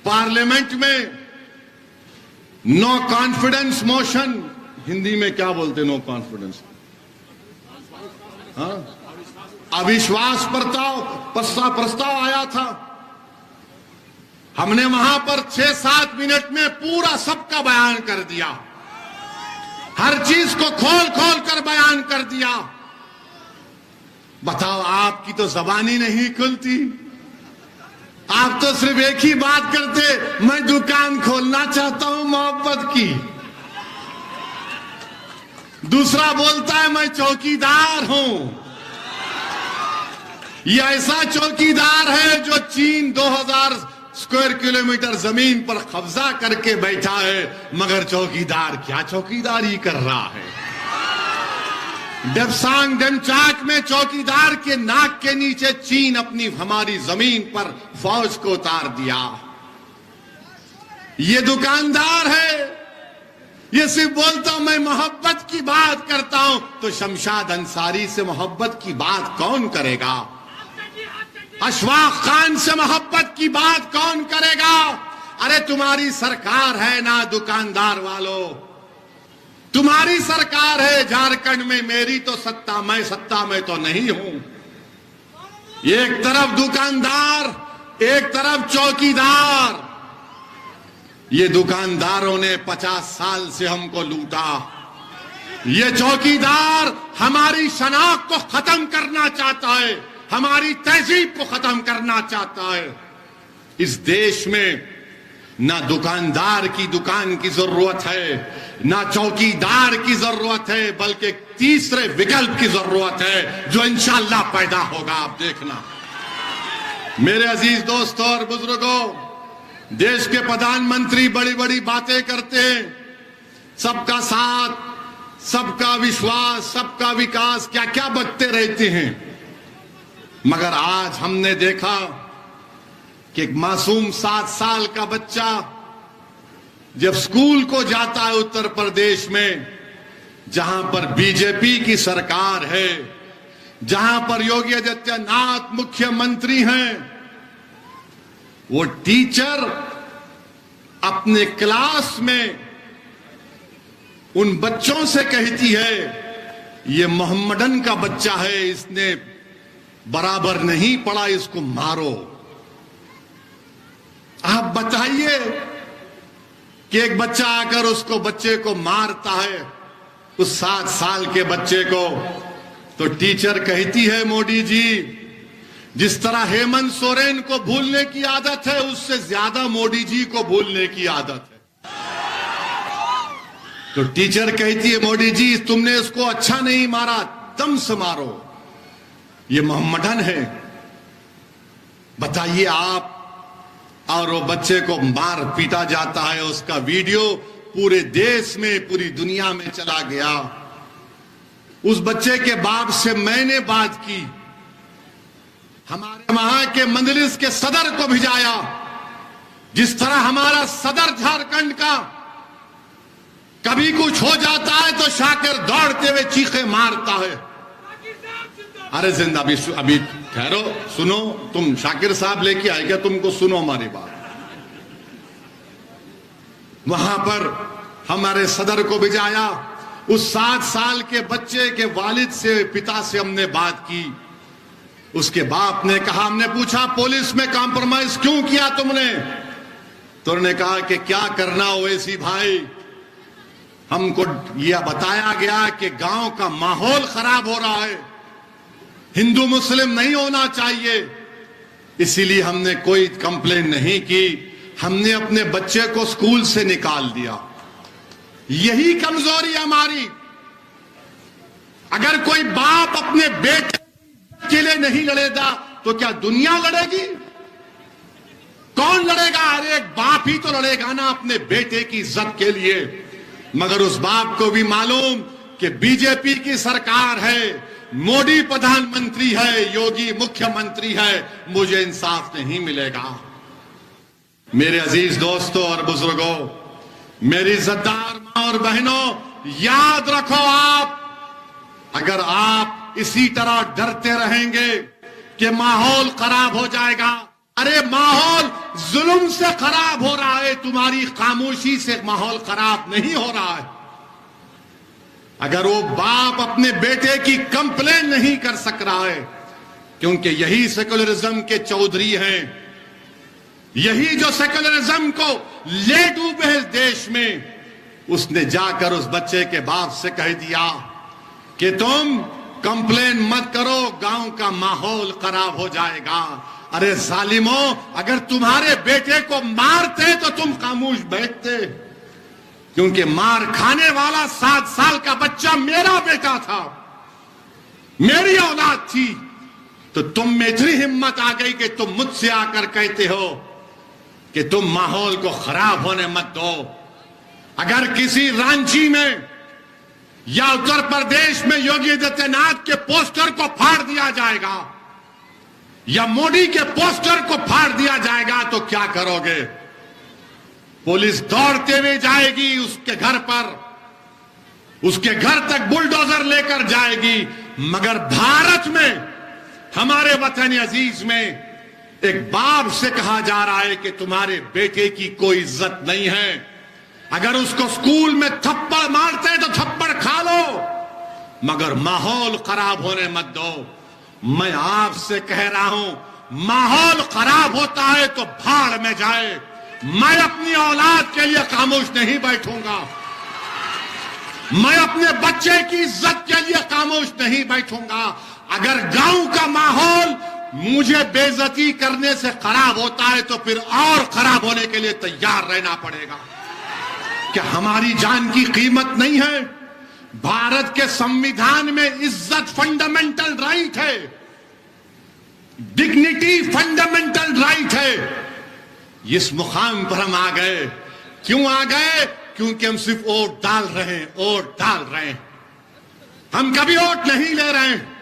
Parliament में no confidence motion, Hindi में क्या बोलते नो कॉन्फिडेंस, अविश्वास प्रस्ताव आया था। हमने वहां पर 6-7 मिनट में पूरा सबका बयान कर दिया, हर चीज को खोल खोल कर बयान कर दिया। बताओ, आपकी तो जबान ही नहीं खुलती, आप तो सिर्फ एक ही बात करते, मैं दुकान खोलना चाहता हूं मोहब्बत की। दूसरा बोलता है मैं चौकीदार हूं। यह ऐसा चौकीदार है जो चीन 2000 स्क्वायर किलोमीटर जमीन पर कब्जा करके बैठा है, मगर चौकीदार क्या चौकीदारी कर रहा है। डेप्सांग डेमचाक में चौकीदार के नाक के नीचे चीन अपनी हमारी जमीन पर फौज को उतार दिया। ये दुकानदार है, ये सिर्फ बोलता मैं मोहब्बत की बात करता हूं, तो शमशाद अंसारी से मोहब्बत की बात कौन करेगा? अशफाक खान से मोहब्बत की बात कौन करेगा? अरे तुम्हारी सरकार है ना दुकानदार वालों, तुम्हारी सरकार है झारखंड में, मेरी तो सत्ता, मैं सत्ता में तो नहीं हूं। एक तरफ दुकानदार, एक तरफ चौकीदार। ये दुकानदारों ने 50 साल से हमको लूटा, ये चौकीदार हमारी शनाख्त को खत्म करना चाहता है, हमारी तहजीब को खत्म करना चाहता है। इस देश में ना दुकानदार की दुकान की जरूरत है, ना चौकीदार की जरूरत है, बल्कि तीसरे विकल्प की जरूरत है जो इंशाअल्लाह पैदा होगा। आप देखना मेरे अजीज दोस्तों और बुजुर्गों, देश के प्रधानमंत्री बड़ी बड़ी बातें करते हैं, सबका साथ, सबका विश्वास, सबका विकास, क्या क्या बकते रहते हैं, मगर आज हमने देखा कि एक मासूम 7 साल का बच्चा जब स्कूल को जाता है उत्तर प्रदेश में, जहां पर बीजेपी की सरकार है, जहां पर योगी आदित्यनाथ मुख्यमंत्री हैं, वो टीचर अपने क्लास में उन बच्चों से कहती है ये मोहम्मदन का बच्चा है, इसने बराबर नहीं पढ़ा, इसको मारो। आप बताइए कि एक बच्चा आकर उसको बच्चे को मारता है, उस 7 साल के बच्चे को, तो टीचर कहती है मोदी जी, जिस तरह हेमंत सोरेन को भूलने की आदत है, उससे ज्यादा मोदी जी को भूलने की आदत है। तो टीचर कहती है मोदी जी तुमने इसको अच्छा नहीं मारा, दम से मारो, ये मोहम्मदन है। बताइए आप, और वो बच्चे को मार पीटा जाता है, उसका वीडियो पूरे देश में, पूरी दुनिया में चला गया। उस बच्चे के बाप से मैंने बात की, हमारे वहां के मजलिस के सदर को भिजाया, जिस तरह हमारा सदर झारखंड का कभी कुछ हो जाता है तो शाकिर दौड़ते हुए चीखे मारता है। अरे जिंदा, अभी ठहरो, सुनो, तुम शाकिर साहब लेके आए क्या? तुमको सुनो हमारी बात। वहां पर हमारे सदर को भिजाया, उस 7 साल के बच्चे के वालिद से, पिता से हमने बात की। उसके बाप ने कहा, हमने पूछा पुलिस में कॉम्प्रोमाइज क्यों किया तुमने? तो उन्होंने कहा कि क्या करना ओवैसी भाई, हमको यह बताया गया कि गांव का माहौल खराब हो रहा है, हिंदू मुस्लिम नहीं होना चाहिए, इसीलिए हमने कोई कंप्लेन नहीं की, हमने अपने बच्चे को स्कूल से निकाल दिया। यही कमजोरी हमारी। अगर कोई बाप अपने बेटे के लिए नहीं लड़ेगा तो क्या दुनिया लड़ेगी? कौन लड़ेगा? अरे एक बाप ही तो लड़ेगा ना अपने बेटे की इज्जत के लिए। मगर उस बाप को भी मालूम कि बीजेपी की सरकार है, मोदी प्रधानमंत्री है, योगी मुख्यमंत्री है, मुझे इंसाफ नहीं मिलेगा। मेरे अजीज दोस्तों और बुजुर्गों, मेरी इज्जतदार मां और बहनों, याद रखो, आप अगर आप इसी तरह डरते रहेंगे कि माहौल खराब हो जाएगा, अरे माहौल जुल्म से खराब हो रहा है, तुम्हारी खामोशी से माहौल खराब नहीं हो रहा है। अगर वो बाप अपने बेटे की कंप्लेन नहीं कर सक रहा है, क्योंकि यही सेकुलरिज्म के चौधरी हैं, यही जो सेकुलरिज्म को ले डूबे इस देश में, उसने जाकर उस बच्चे के बाप से कह दिया कि तुम कंप्लेन मत करो, गांव का माहौल खराब हो जाएगा। अरे जालिमों, अगर तुम्हारे बेटे को मारते तो तुम खामोश बैठते, क्योंकि मार खाने वाला 7 साल का बच्चा मेरा बेटा था, मेरी औलाद थी। तो तुम में इतनी हिम्मत आ गई कि तुम मुझसे आकर कहते हो कि तुम माहौल को खराब होने मत दो। अगर किसी रांची में या उत्तर प्रदेश में योगी आदित्यनाथ के पोस्टर को फाड़ दिया जाएगा या मोदी के पोस्टर को फाड़ दिया जाएगा तो क्या करोगे? पुलिस दौड़ते हुए जाएगी उसके घर पर, उसके घर तक बुलडोजर लेकर जाएगी। मगर भारत में, हमारे वतन अजीज में, एक बाप से कहा जा रहा है कि तुम्हारे बेटे की कोई इज्जत नहीं है। अगर उसको स्कूल में थप्पड़ मारते हैं तो थप्पड़ खा लो, मगर माहौल खराब होने मत दो। मैं आपसे कह रहा हूं, माहौल खराब होता है तो भाड़ में जाए। मैं अपनी औलाद के लिए खामोश नहीं बैठूंगा, मैं अपने बच्चे की इज्जत के लिए खामोश नहीं बैठूंगा। अगर गांव का माहौल मुझे बेइज्जती करने से खराब होता है तो फिर और खराब होने के लिए तैयार रहना पड़ेगा। क्या हमारी जान की कीमत नहीं है? भारत के संविधान में इज्जत फंडामेंटल राइट है, डिग्निटी फंडामेंटल राइट है। इस मुकाम पर हम आ गए, क्यों आ गए? क्योंकि हम सिर्फ वोट डाल रहे हैं, वोट डाल रहे हैं। हम कभी वोट नहीं ले रहे हैं,